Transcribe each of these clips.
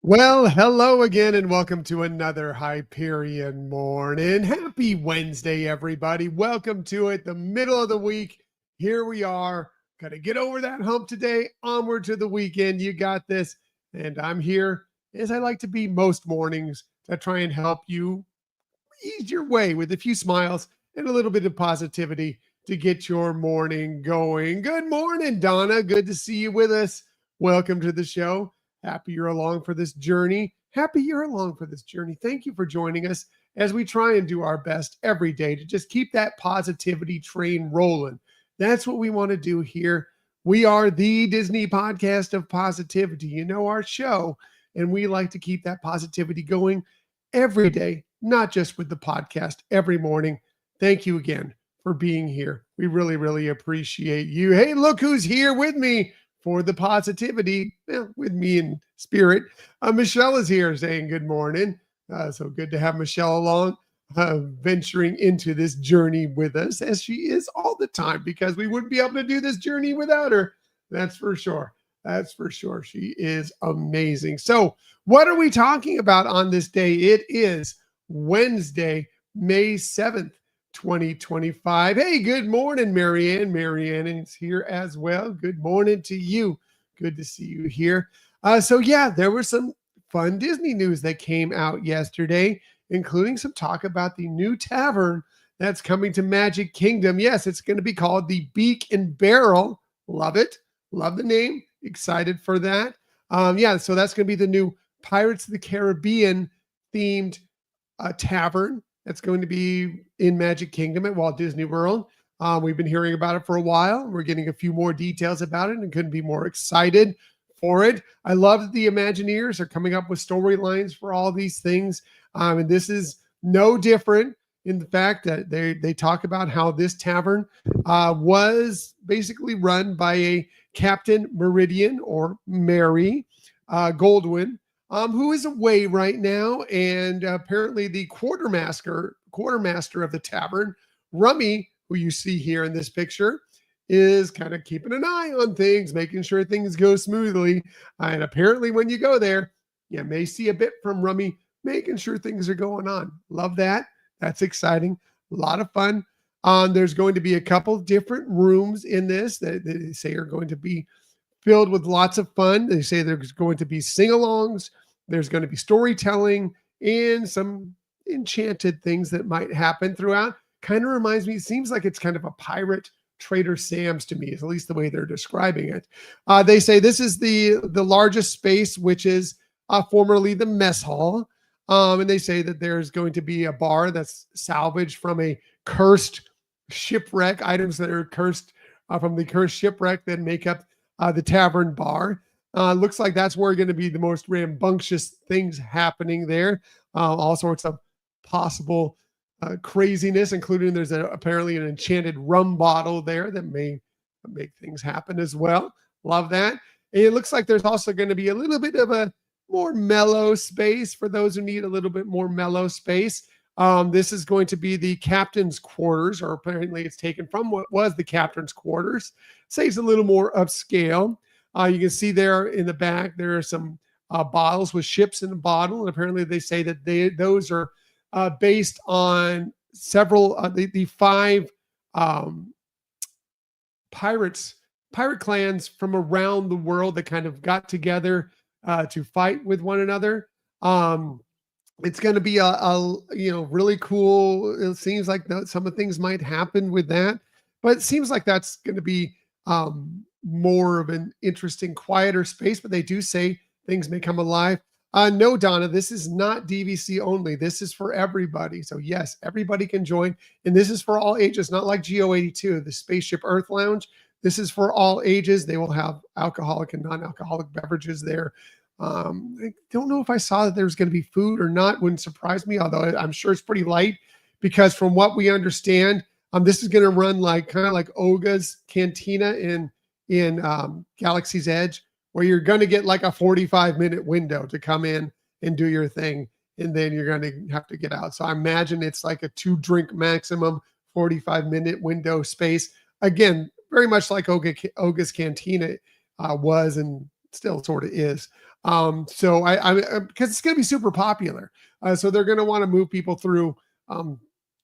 Well, hello again, and welcome to another Hyperion morning. Happy Wednesday, everybody. Welcome to it, the middle of the week. Here we are. Got to get over that hump today, onward to the weekend. You got this. And I'm here, as I like to be most mornings, to try and help you ease your way with a few smiles and a little bit of positivity to get your morning going. Good morning, Donna. Good to see you with us. Welcome to the show. Happy you're along for this journey. Happy you're along for this journey. Thank you for joining us as we try and do our best every day to just keep that positivity train rolling. That's what we want to do here. We are the Disney podcast of positivity. You know our show, and we like to keep that positivity going every day, not just with the podcast every morning. Thank you again for being here. We really, really appreciate you. Hey, look who's here with me for the positivity, with me in spirit. Michelle is here saying good morning. So good to have Michelle along, venturing into this journey with us, as she is all the time, because we wouldn't be able to do this journey without her. That's for sure. That's for sure. She is amazing. So what are we talking about on this day? It is Wednesday, May 7th, 2025. Hey, good morning, Marianne. Marianne is here as well. Good morning to you. Good to see you here. There was some fun Disney news that came out yesterday, including some talk about the new tavern that's coming to Magic Kingdom. Yes, it's going to be called the Beak and Barrel. Love it. Love the name. Excited for that. So that's going to be the new Pirates of the Caribbean themed tavern that's going to be in Magic Kingdom at Walt Disney World. We've been hearing about it for a while. We're getting a few more details about it and couldn't be more excited for it. I love that the Imagineers are coming up with storylines for all these things. And this is no different in the fact that they talk about how this tavern was basically run by a Captain Meridian, or Mary Goldwyn, who is away right now. And apparently the quartermaster of the tavern, Rummy, who you see here in this picture, is kind of keeping an eye on things, making sure things go smoothly. And apparently when you go there, you may see a bit from Rummy, making sure things are going on. Love that. That's exciting. A lot of fun. There's going to be a couple different rooms in this that they say are going to be filled with lots of fun. They say there's going to be sing-alongs, there's going to be storytelling, and some enchanted things that might happen throughout. Kind of reminds me, it seems like it's kind of a pirate Trader Sam's to me, at least the way they're describing it. They say this is the largest space, which is formerly the mess hall. And they say that there's going to be a bar that's salvaged from a cursed shipwreck, items that are cursed from the cursed shipwreck that make up the tavern bar. Looks like that's where going to be the most rambunctious things happening there. All sorts of possible craziness, including there's apparently an enchanted rum bottle there that may make things happen as well. Love that. And it looks like there's also going to be a little bit of a more mellow space for those who need a little bit more mellow space. This is going to be the captain's quarters, or apparently it's taken from what was the captain's quarters. Say it's a little more upscale. You can see there in the back, there are some bottles with ships in the bottle. And apparently they say that those are based on several, the five pirate clans from around the world that kind of got together to fight with one another. It's going to be a really cool. It seems like some of the things might happen with that, but it seems like that's going to be more of an interesting, quieter space. But they do say things may come alive. No, Donna, this is not DVC only. This is for everybody. So yes, everybody can join, and this is for all ages. Not like GO82, the Spaceship Earth Lounge. This is for all ages. They will have alcoholic and non-alcoholic beverages there. I don't know if I saw that there's going to be food or not. Wouldn't surprise me, although I'm sure it's pretty light, because from what we understand, this is going to run kind of like Oga's Cantina in Galaxy's Edge, where you're going to get like a 45-minute window to come in and do your thing, and then you're going to have to get out. So I imagine it's like a 2-drink maximum, 45-minute window space. Again, very much like Oga's Cantina was, and still sort of is. So because it's going to be super popular. So they're going to want to move people through um,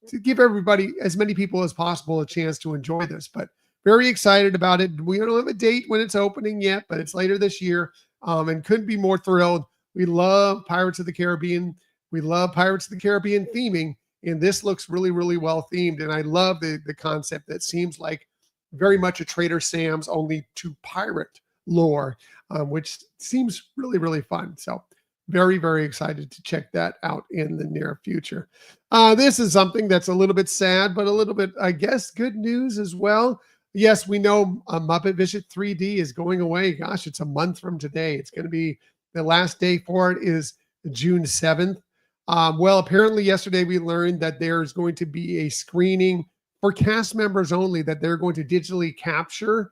to give everybody, as many people as possible, a chance to enjoy this. But very excited about it. We don't have a date when it's opening yet, but it's later this year, and couldn't be more thrilled. We love Pirates of the Caribbean. We love Pirates of the Caribbean theming, and this looks really, really well themed. And I love the concept that seems like very much a Trader Sam's, only to pirate lore, which seems really, really fun. So very, very excited to check that out in the near future. This is something that's a little bit sad, but a little bit, I guess, good news as well. Yes, we know Muppet Vision 3D is going away. Gosh, it's a month from today. It's going to be the last day for it is June 7th. Well, apparently yesterday we learned that there's going to be a screening for cast members only that they're going to digitally capture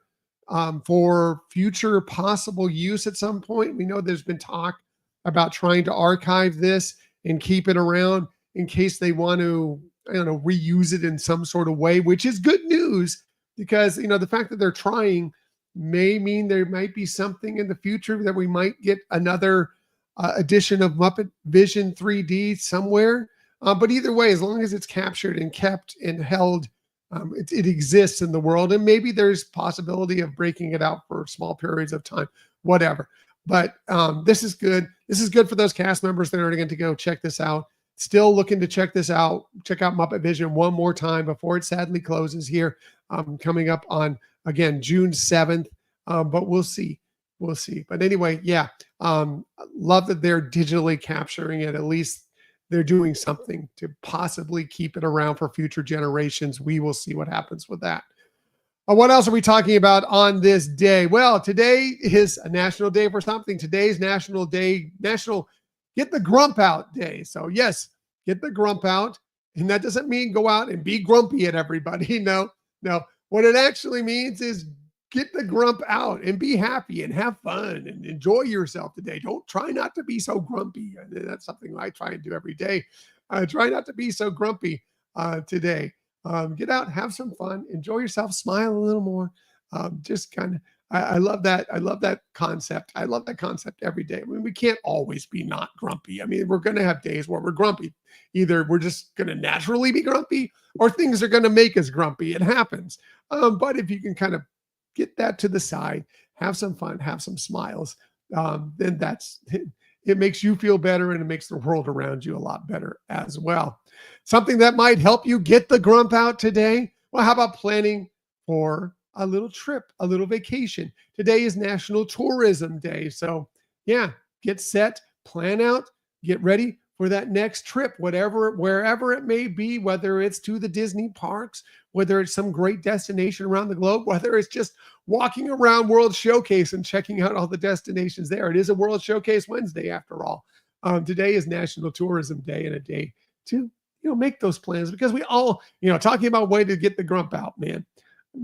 for future possible use at some point. We know there's been talk about trying to archive this and keep it around in case they want to, I don't know, reuse it in some sort of way, which is good news because, the fact that they're trying may mean there might be something in the future that we might get another edition of Muppet Vision 3D somewhere. But either way, as long as it's captured and kept and held, it exists in the world, and maybe there's possibility of breaking it out for small periods of time, whatever. But this is good. This is good for those cast members that are going to go check this out. Still looking to check this out. Check out Muppet Vision one more time before it sadly closes here, coming up on, again, June 7th. But we'll see. We'll see. But anyway, yeah, love that they're digitally capturing it. At least they're doing something to possibly keep it around for future generations. We will see what happens with that. What else are we talking about on this day? Well, today is a national day for something. Today's National Get the Grump Out Day. So yes, get the grump out. And that doesn't mean go out and be grumpy at everybody. No. What it actually means is get the grump out and be happy and have fun and enjoy yourself today. Don't try not to be so grumpy. That's something I try and do every day. Try not to be so grumpy today. Get out, have some fun, enjoy yourself, smile a little more. Just kind of, I love that. I love that concept. I love that concept every day. I mean, we can't always be not grumpy. I mean, we're going to have days where we're grumpy. Either we're just going to naturally be grumpy or things are going to make us grumpy. It happens. But if you can kind of get that to the side, have some fun, have some smiles, then it makes you feel better and it makes the world around you a lot better as well. Something that might help you get the grump out today. Well, how about planning for a little trip, a little vacation? Today is National Tourism Day. So yeah, get set, plan out, get ready for that next trip, wherever it may be, whether it's to the Disney parks, whether it's some great destination around the globe, whether it's just walking around World Showcase and checking out all the destinations there. It is a World Showcase Wednesday after all. Today is National Tourism Day, and a day to make those plans, because we all, talking about way to get the grump out, man,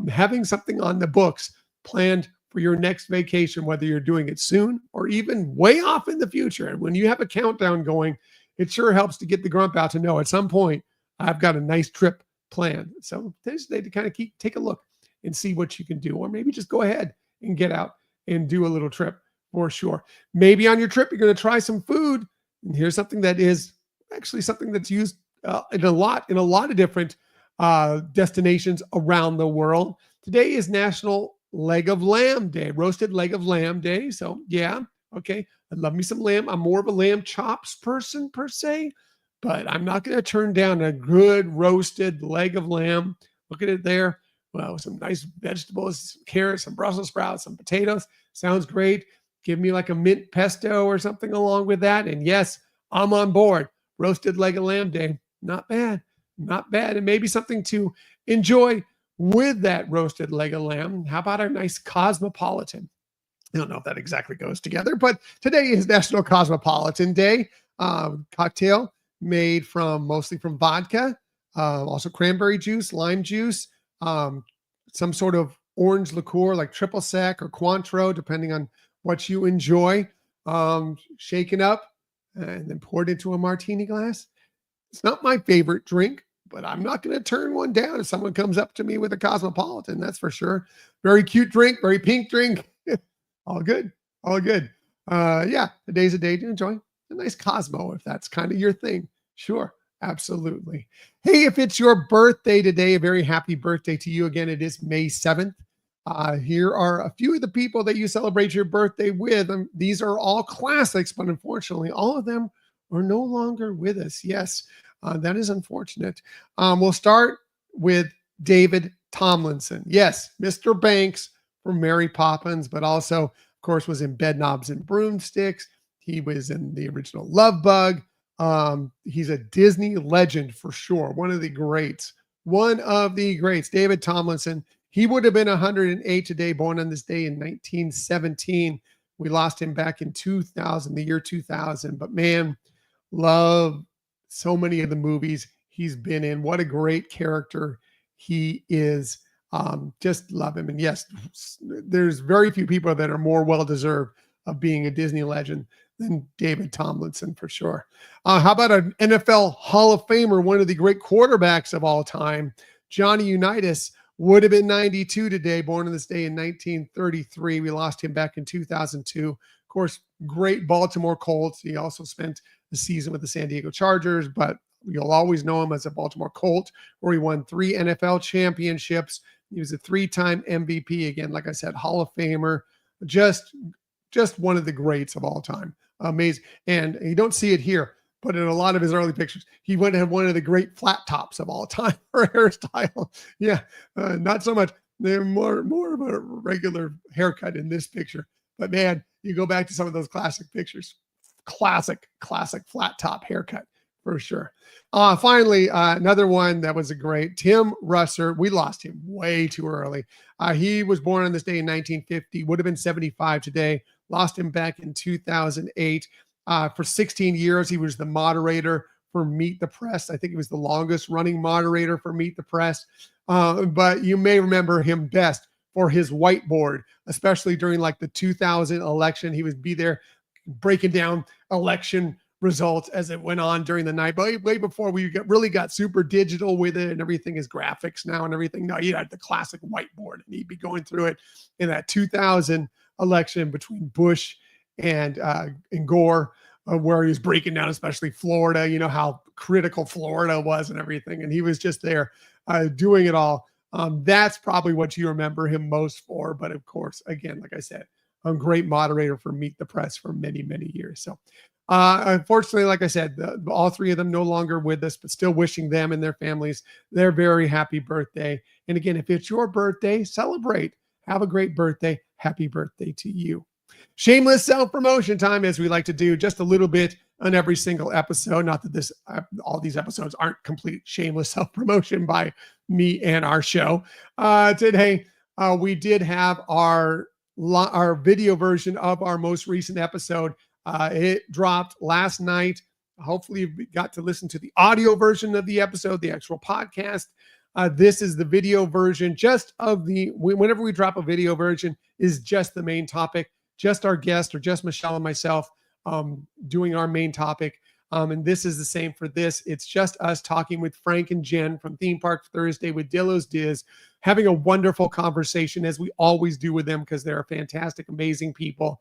having something on the books planned for your next vacation, whether you're doing it soon or even way off in the future. And when you have a countdown going, it sure helps to get the grump out to know at some point I've got a nice trip planned. So there's need to kind of take a look and see what you can do, or maybe just go ahead and get out and do a little trip for sure. Maybe on your trip, you're going to try some food. And here's something that is actually something that's used in a lot of different destinations around the world. Today is National Leg of Lamb Day, roasted leg of lamb day. So yeah, okay, I love me some lamb. I'm more of a lamb chops person per se, but I'm not going to turn down a good roasted leg of lamb. Look at it there. Well, some nice vegetables, carrots, some Brussels sprouts, some potatoes. Sounds great. Give me like a mint pesto or something along with that. And yes, I'm on board. Roasted leg of lamb day. Not bad. Not bad. And maybe something to enjoy with that roasted leg of lamb. How about a nice cosmopolitan? I don't know if that exactly goes together, but today is National Cosmopolitan Day. Cocktail made mostly from vodka, also cranberry juice, lime juice, some sort of orange liqueur like triple sec or Cointreau, depending on what you enjoy. Shaken up and then poured into a martini glass. It's not my favorite drink, but I'm not going to turn one down if someone comes up to me with a cosmopolitan. That's for sure. Very cute drink, very pink drink. All good. All good. Yeah, a day's a day to enjoy a nice Cosmo if that's kind of your thing. Sure, absolutely. Hey, if it's your birthday today, a very happy birthday to you. Again, it is May 7th. Here are a few of the people that you celebrate your birthday with. These are all classics, but unfortunately, all of them are no longer with us. Yes, that is unfortunate. We'll start with David Tomlinson. Yes, Mr. Banks from Mary Poppins, but also, of course, was in Bedknobs and Broomsticks. He was in the original Love Bug. He's a Disney legend for sure. One of the greats. One of the greats. David Tomlinson. He would have been 108 today, born on this day in 1917. We lost him back in 2000, the year 2000. But man, love so many of the movies he's been in. What a great character he is. Just love him. And yes, there's very few people that are more well deserved of being a Disney legend than David Tomlinson for sure. How about an NFL Hall of Famer, one of the great quarterbacks of all time, Johnny Unitas? Would have been 92 today, born on this day in 1933. We lost him back in 2002. Of course, great Baltimore Colts. He also spent the season with the San Diego Chargers, but you'll always know him as a Baltimore Colt, where he won 3 NFL championships. He was a 3-time MVP. Again, like I said, Hall of Famer. Just one of the greats of all time. Amazing. And you don't see it here, but in a lot of his early pictures, he went and had one of the great flat tops of all time for a hairstyle. Yeah, not so much. They're more of a regular haircut in this picture. But man, you go back to some of those classic pictures. Classic flat top haircut for sure. Finally, another one that was a great, Tim Russer. We lost him way too early. He was born on this day in 1950, would have been 75 today. Lost him back in 2008. For 16 years, he was the moderator for Meet the Press. I think he was the longest running moderator for Meet the Press. But you may remember him best for his whiteboard, especially during like the 2000 election. He would be there breaking down election results as it went on during the night, but way before we really got super digital with it and everything is graphics now and everything. No, you had the classic whiteboard and he'd be going through it in that 2000 election between Bush and Gore, where he was breaking down, especially Florida, you know, how critical Florida was and everything. And he was just there doing it all. That's probably what you remember him most for. But of course, again, like I said, a great moderator for Meet the Press for many, many years. So unfortunately, like I said, all three of them no longer with us, but still wishing them and their families their very happy birthday. And again, if it's your birthday, celebrate. Have a great birthday. Happy birthday to you. Shameless self-promotion time, as we like to do just a little bit on every single episode. Not that all these episodes aren't complete shameless self-promotion by me and our show. Today, we did have our video version of our most recent episode. It dropped last night. Hopefully you got to listen to the audio version of the episode, the actual podcast. This is the video version whenever we drop a video version is just the main topic, just our guest or just Michelle and myself doing our main topic. And this is the same for this. It's just us talking with Frank and Jen from Theme Park Thursday with Dillo's Diz, having a wonderful conversation as we always do with them because they're fantastic, amazing people,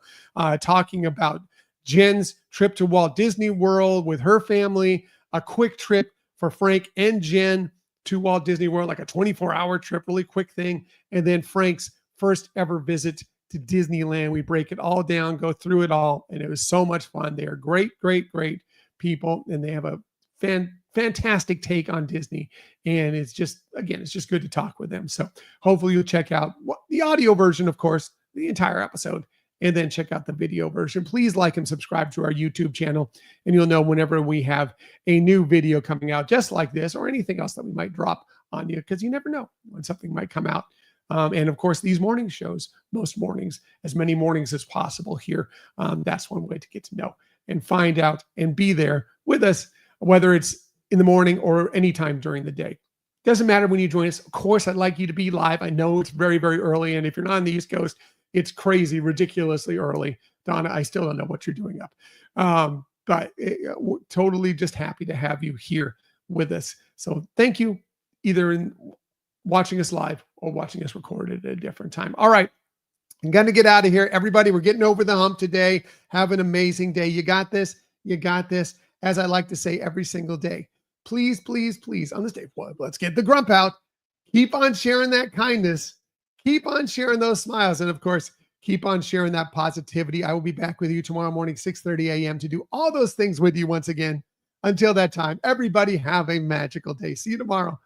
talking about Jen's trip to Walt Disney World with her family, a quick trip for Frank and Jen to Walt Disney World, like a 24-hour trip, really quick thing. And then Frank's first ever visit to Disneyland. We break it all down, go through it all. And it was so much fun. They are great people. And they have a fantastic take on Disney. And it's just good to talk with them. So hopefully you'll check out the audio version, of course, the entire episode, and then check out the video version. Please like and subscribe to our YouTube channel, and you'll know whenever we have a new video coming out just like this or anything else that we might drop on you, because you never know when something might come out. And of course, these morning shows, most mornings, as many mornings as possible here. That's one way to get to know and find out and be there with us, whether it's in the morning or anytime during the day. Doesn't matter when you join us. Of course, I'd like you to be live. I know it's very, very early. And if you're not on the East Coast, it's crazy, ridiculously early. Donna, I still don't know what you're doing up. But totally just happy to have you here with us. So thank you, either in watching us live or watching us recorded at a different time. All right. I'm going to get out of here. Everybody, we're getting over the hump today. Have an amazing day. You got this. You got this. As I like to say every single day, please, please, please, on this day, well, let's get the grump out. Keep on sharing that kindness. Keep on sharing those smiles. And of course, keep on sharing that positivity. I will be back with you tomorrow morning, 6:30 a.m. to do all those things with you once again. Until that time, everybody have a magical day. See you tomorrow.